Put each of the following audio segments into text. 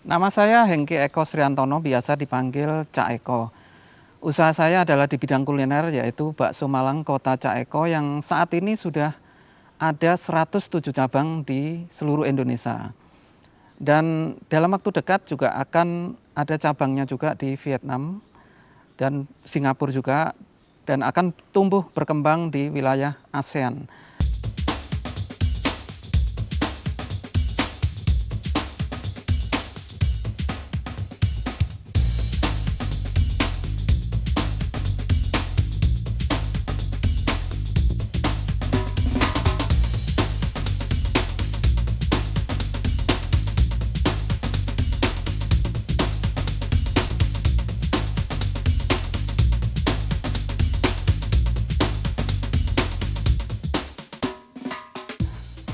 Nama saya Hengki Eko Sriantono, biasa dipanggil Cak Eko. Usaha saya adalah di bidang kuliner, yaitu bakso Malang Kota Cak Eko yang saat ini sudah ada 107 cabang di seluruh Indonesia. Dan dalam waktu dekat juga akan ada cabangnya juga di Vietnam dan Singapura juga, dan akan tumbuh berkembang di wilayah ASEAN.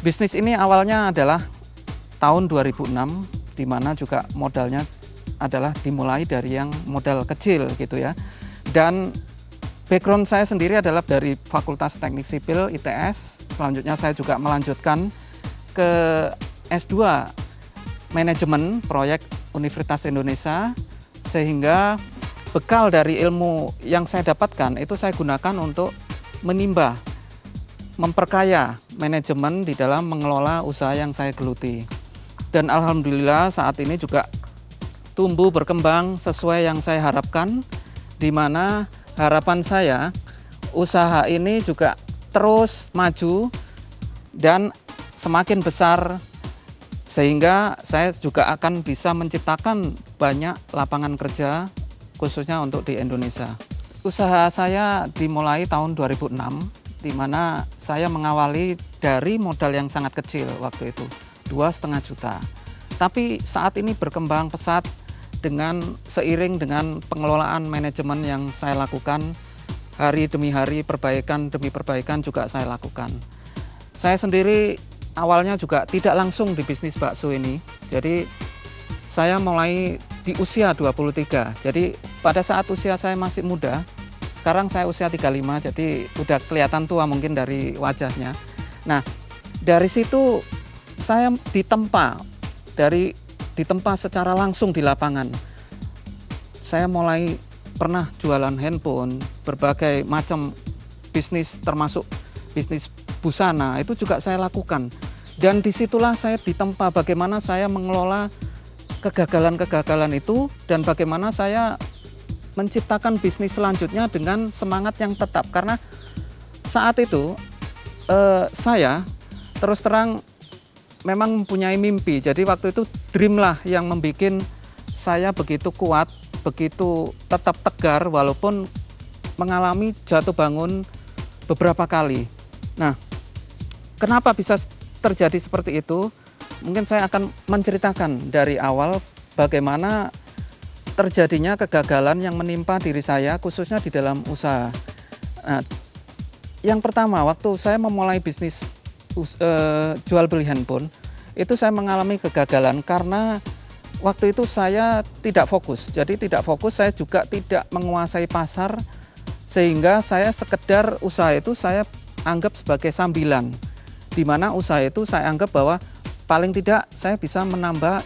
Bisnis ini awalnya adalah tahun 2006, di mana juga modalnya adalah dimulai dari yang modal kecil gitu ya. Dan background saya sendiri adalah dari Fakultas Teknik Sipil ITS. Selanjutnya saya juga melanjutkan ke S2 Manajemen Proyek Universitas Indonesia, sehingga bekal dari ilmu yang saya dapatkan itu saya gunakan untuk menimba, memperkaya manajemen di dalam mengelola usaha yang saya geluti. Dan alhamdulillah saat ini juga tumbuh berkembang sesuai yang saya harapkan, di mana harapan saya usaha ini juga terus maju dan semakin besar, sehingga saya juga akan bisa menciptakan banyak lapangan kerja khususnya untuk di Indonesia. Usaha saya dimulai tahun 2006, di mana saya mengawali dari modal yang sangat kecil waktu itu, 2,5 juta. Tapi saat ini berkembang pesat dengan seiring dengan pengelolaan manajemen yang saya lakukan, hari demi hari, perbaikan demi perbaikan juga saya lakukan. Saya sendiri awalnya juga tidak langsung di bisnis bakso ini, jadi saya mulai di usia 23. Jadi pada saat usia saya masih muda, sekarang saya usia 35, jadi udah kelihatan tua mungkin dari wajahnya. Nah, dari situ saya ditempa secara langsung di lapangan. Saya mulai pernah jualan handphone, berbagai macam bisnis termasuk bisnis busana, itu juga saya lakukan. Dan disitulah saya ditempa bagaimana saya mengelola kegagalan-kegagalan itu dan bagaimana saya menciptakan bisnis selanjutnya dengan semangat yang tetap. Karena saat itu saya terus terang memang mempunyai mimpi. Jadi waktu itu dream lah yang membuat saya begitu kuat, begitu tetap tegar walaupun mengalami jatuh bangun beberapa kali. Nah, kenapa bisa terjadi seperti itu? Mungkin saya akan menceritakan dari awal bagaimana terjadinya kegagalan yang menimpa diri saya, khususnya di dalam usaha. Nah, yang pertama, waktu saya memulai bisnis jual beli handphone, itu saya mengalami kegagalan karena waktu itu saya tidak fokus. Jadi tidak fokus, saya juga tidak menguasai pasar, sehingga saya sekedar usaha itu saya anggap sebagai sambilan, di mana usaha itu saya anggap bahwa paling tidak saya bisa menambah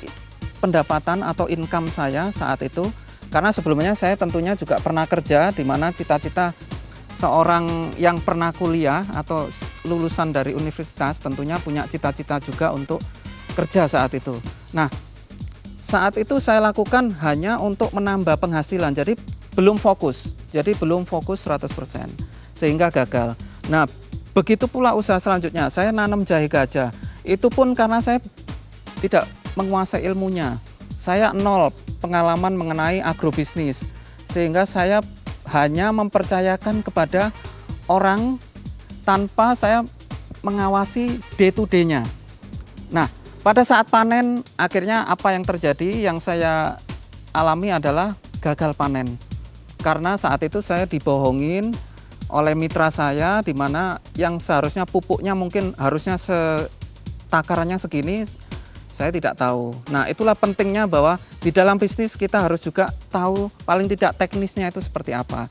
pendapatan atau income saya saat itu, karena sebelumnya saya tentunya juga pernah kerja, di mana cita-cita seorang yang pernah kuliah atau lulusan dari universitas tentunya punya cita-cita juga untuk kerja saat itu. Nah, saat itu saya lakukan hanya untuk menambah penghasilan, jadi belum fokus 100%, sehingga gagal. Nah, begitu pula usaha selanjutnya, saya nanam jahe gajah, itu pun karena saya tidak menguasai ilmunya. Saya nol pengalaman mengenai agrobisnis, sehingga saya hanya mempercayakan kepada orang tanpa saya mengawasi day to day-nya. Nah, pada saat panen, akhirnya apa yang terjadi, yang saya alami adalah gagal panen. Karena saat itu saya dibohongin oleh mitra saya, di mana yang seharusnya pupuknya mungkin harusnya takarannya segini, saya tidak tahu. Nah, itulah pentingnya bahwa di dalam bisnis kita harus juga tahu paling tidak teknisnya itu seperti apa.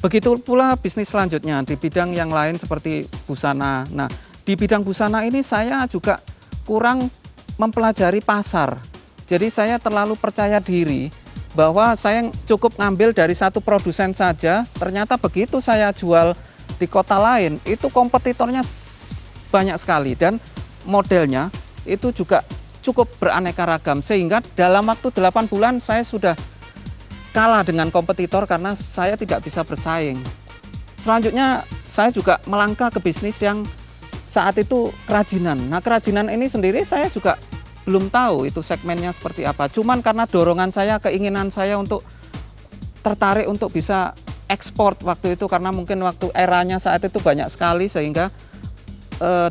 Begitu pula bisnis selanjutnya di bidang yang lain seperti busana. Nah, di bidang busana ini saya juga kurang mempelajari pasar. Jadi saya terlalu percaya diri bahwa saya cukup ngambil dari satu produsen saja, ternyata begitu saya jual di kota lain, itu kompetitornya banyak sekali dan modelnya itu juga cukup beraneka ragam, sehingga dalam waktu 8 bulan saya sudah kalah dengan kompetitor karena saya tidak bisa bersaing. Selanjutnya saya juga melangkah ke bisnis yang saat itu kerajinan. Nah, kerajinan ini sendiri saya juga belum tahu itu segmennya seperti apa. Cuman karena dorongan saya, keinginan saya untuk tertarik untuk bisa ekspor waktu itu, karena mungkin waktu eranya saat itu banyak sekali, sehingga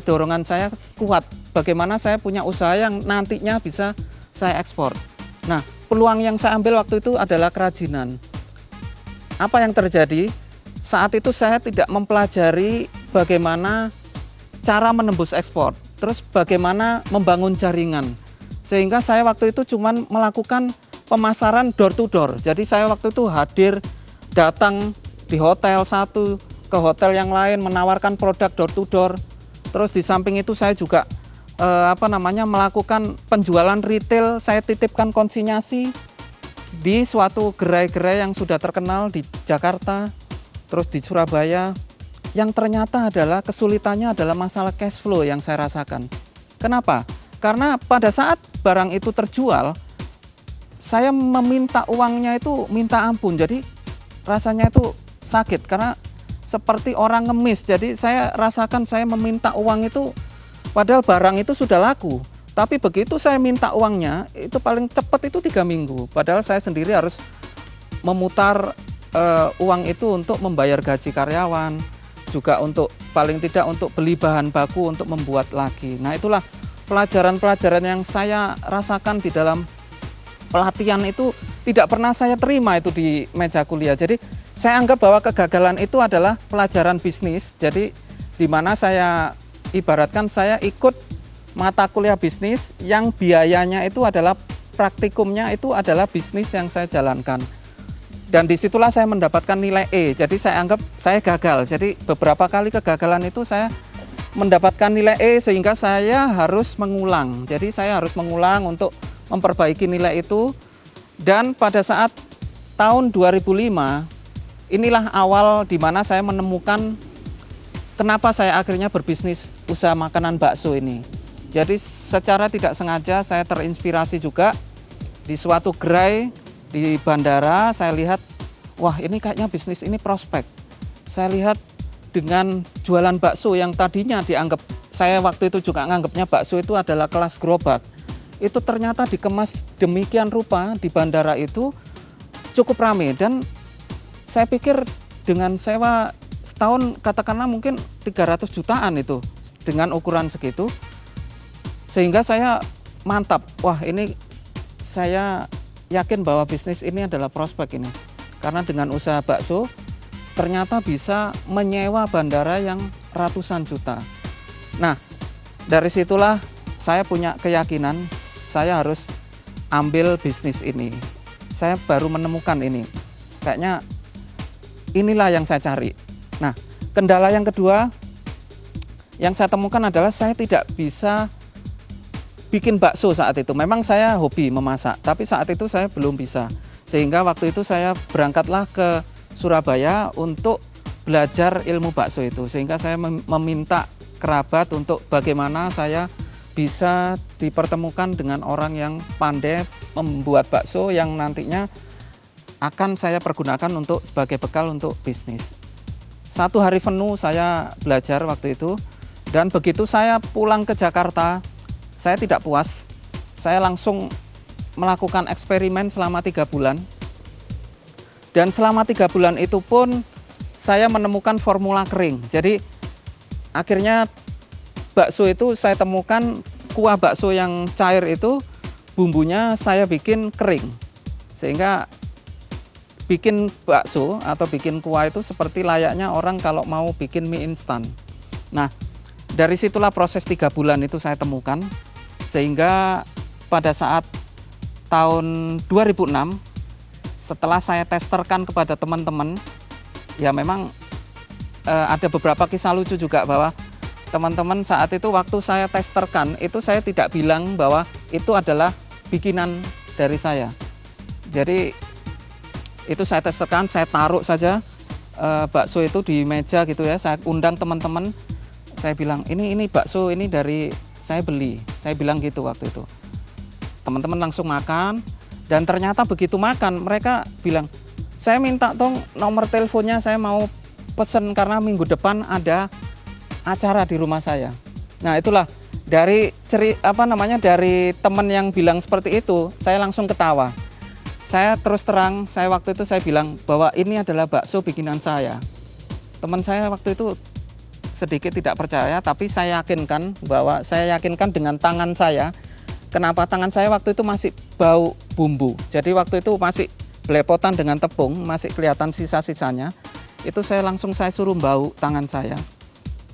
dorongan saya kuat. Bagaimana saya punya usaha yang nantinya bisa saya ekspor. Nah, peluang yang saya ambil waktu itu adalah kerajinan. Apa yang terjadi? Saat itu saya tidak mempelajari bagaimana cara menembus ekspor, terus bagaimana membangun jaringan. Sehingga saya waktu itu cuma melakukan pemasaran door to door. Jadi saya waktu itu hadir, datang di hotel satu ke hotel yang lain, menawarkan produk door to door. Terus di samping itu saya juga melakukan penjualan retail. Saya titipkan konsinyasi di suatu gerai-gerai yang sudah terkenal di Jakarta, terus di Surabaya. Yang ternyata adalah kesulitannya adalah masalah cash flow yang saya rasakan. Kenapa? Karena pada saat barang itu terjual, saya meminta uangnya itu minta ampun. Jadi rasanya itu sakit karena seperti orang ngemis. Jadi saya rasakan saya meminta uang itu padahal barang itu sudah laku. Tapi begitu saya minta uangnya, itu paling cepat itu 3 minggu. Padahal saya sendiri harus memutar uang itu untuk membayar gaji karyawan, juga untuk paling tidak untuk beli bahan baku untuk membuat lagi. Nah, itulah pelajaran-pelajaran yang saya rasakan di dalam pelatihan itu tidak pernah saya terima itu di meja kuliah. Jadi saya anggap bahwa kegagalan itu adalah pelajaran bisnis. Jadi di mana saya ibaratkan saya ikut mata kuliah bisnis yang biayanya itu adalah praktikumnya itu adalah bisnis yang saya jalankan. Dan disitulah saya mendapatkan nilai E. Jadi saya anggap saya gagal. Jadi beberapa kali kegagalan itu saya mendapatkan nilai E sehingga saya harus mengulang. Jadi saya harus mengulang untuk memperbaiki nilai itu. Dan pada saat tahun 2005, inilah awal di mana saya menemukan kenapa saya akhirnya berbisnis usaha makanan bakso ini. Jadi secara tidak sengaja saya terinspirasi juga di suatu gerai di bandara. Saya lihat, wah ini kayaknya bisnis ini prospek. Saya lihat dengan jualan bakso yang tadinya dianggap, saya waktu itu juga nganggapnya bakso itu adalah kelas gerobak. Itu ternyata dikemas demikian rupa di bandara itu cukup ramai. Dan saya pikir dengan sewa setahun katakanlah mungkin 300 jutaan itu dengan ukuran segitu, sehingga saya mantap, wah ini saya yakin bahwa bisnis ini adalah prospek ini, karena dengan usaha bakso ternyata bisa menyewa bandara yang ratusan juta. Nah, dari situlah saya punya keyakinan saya harus ambil bisnis ini. Saya baru menemukan ini, kayaknya inilah yang saya cari. Nah, kendala yang kedua yang saya temukan adalah saya tidak bisa bikin bakso saat itu. Memang saya hobi memasak, tapi saat itu saya belum bisa. Sehingga waktu itu saya berangkatlah ke Surabaya untuk belajar ilmu bakso itu. Sehingga saya meminta kerabat untuk bagaimana saya bisa dipertemukan dengan orang yang pandai membuat bakso yang nantinya akan saya pergunakan untuk sebagai bekal untuk bisnis. 1 hari penuh saya belajar waktu itu, dan begitu saya pulang ke Jakarta, saya tidak puas. Saya langsung melakukan eksperimen selama 3 bulan. Dan selama 3 bulan itu pun saya menemukan formula kering. Jadi akhirnya bakso itu saya temukan kuah bakso yang cair itu bumbunya saya bikin kering. Sehingga bikin bakso atau bikin kuah itu seperti layaknya orang kalau mau bikin mie instan. Nah, dari situlah proses 3 bulan itu saya temukan. Sehingga pada saat tahun 2006, setelah saya testerkan kepada teman-teman, ya memang ada beberapa kisah lucu juga bahwa teman-teman saat itu waktu saya testerkan, itu saya tidak bilang bahwa itu adalah bikinan dari saya. Jadi itu saya testerkan, saya taruh saja bakso itu di meja gitu ya. Saya undang teman-teman, saya bilang ini bakso ini dari saya beli. Saya bilang gitu waktu itu. Teman-teman langsung makan, dan ternyata begitu makan mereka bilang, saya minta dong nomor teleponnya, saya mau pesen karena minggu depan ada acara di rumah saya. Nah itulah dari dari teman yang bilang seperti itu, saya langsung ketawa. Saya terus terang, saya waktu itu saya bilang bahwa ini adalah bakso bikinan saya. Teman saya waktu itu sedikit tidak percaya, tapi saya yakinkan dengan tangan saya. Kenapa tangan saya waktu itu masih bau bumbu. Jadi waktu itu masih belepotan dengan tepung, masih kelihatan sisa-sisanya. Itu saya suruh bau tangan saya.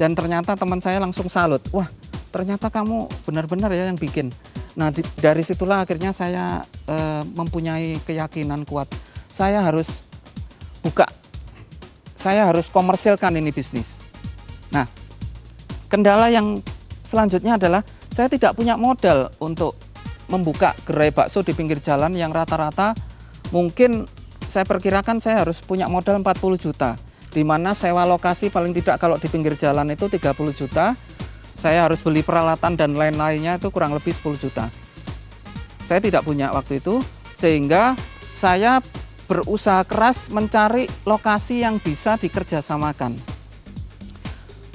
Dan ternyata teman saya langsung salut. Wah, ternyata kamu benar-benar ya yang bikin. Nah, dari situlah akhirnya saya mempunyai keyakinan kuat. Saya harus komersilkan ini bisnis. Nah, kendala yang selanjutnya adalah saya tidak punya modal untuk membuka gerai bakso di pinggir jalan yang rata-rata mungkin saya perkirakan saya harus punya modal 40 juta. Di mana sewa lokasi paling tidak kalau di pinggir jalan itu 30 juta. Saya harus beli peralatan dan lain-lainnya itu kurang lebih 10 juta. Saya tidak punya waktu itu, sehingga saya berusaha keras mencari lokasi yang bisa dikerjasamakan.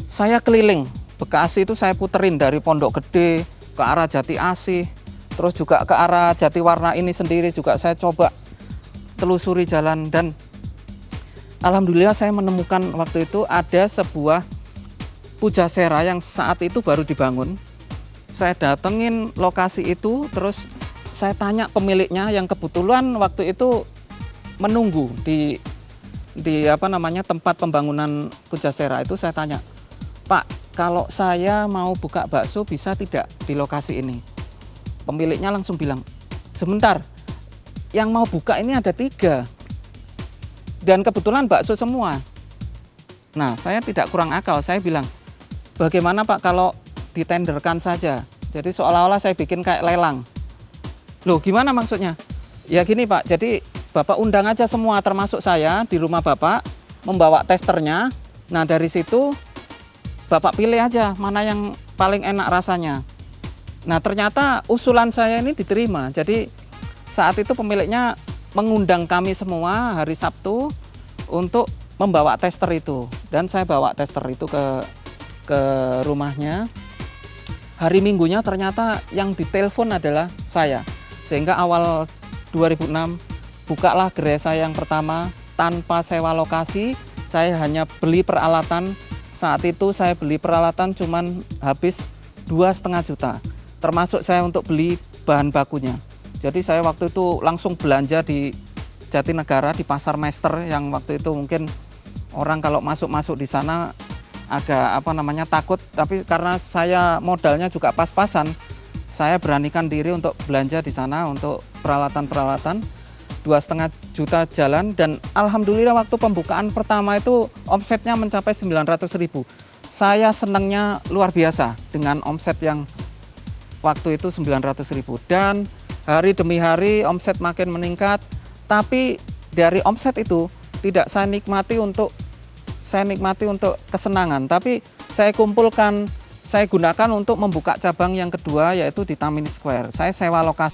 Saya keliling, Bekasi itu saya puterin dari Pondok Gede ke arah Jati Asih, terus juga ke arah Jatiwarna ini sendiri juga saya coba telusuri jalan, dan alhamdulillah saya menemukan waktu itu ada sebuah Pujasera yang saat itu baru dibangun. Saya datengin lokasi itu, terus saya tanya pemiliknya yang kebetulan waktu itu menunggu di tempat pembangunan Pujasera itu. Saya tanya, Pak, kalau saya mau buka bakso bisa tidak di lokasi ini? Pemiliknya langsung bilang, sebentar, yang mau buka ini ada 3 dan kebetulan bakso semua. Nah, saya tidak kurang akal, saya bilang, bagaimana Pak kalau ditenderkan saja? Jadi seolah-olah saya bikin kayak lelang. Loh, gimana maksudnya? Ya gini Pak, jadi Bapak undang aja semua termasuk saya di rumah Bapak, membawa testernya. Nah dari situ Bapak pilih aja mana yang paling enak rasanya. Nah ternyata usulan saya ini diterima. Jadi saat itu pemiliknya mengundang kami semua hari Sabtu untuk membawa tester itu. Dan saya bawa tester itu ke rumahnya. Hari Minggunya ternyata yang ditelepon adalah saya. Sehingga awal 2006 bukalah gerai saya yang pertama tanpa sewa lokasi. Saya hanya beli peralatan. Saat itu saya beli peralatan cuman habis 2,5 juta. Termasuk saya untuk beli bahan bakunya. Jadi saya waktu itu langsung belanja di Jatinegara di Pasar Master yang waktu itu mungkin orang kalau masuk di sana agak takut, tapi karena saya modalnya juga pas-pasan, saya beranikan diri untuk belanja di sana untuk peralatan-peralatan. 2,5 juta jalan, dan alhamdulillah waktu pembukaan pertama itu omsetnya mencapai 900.000. Saya senangnya luar biasa dengan omset yang waktu itu 900.000, dan hari demi hari omset makin meningkat. Tapi dari omset itu tidak saya nikmati untuk kesenangan, tapi saya kumpulkan, saya gunakan untuk membuka cabang yang kedua yaitu di Tamini Square. Saya sewa lokasi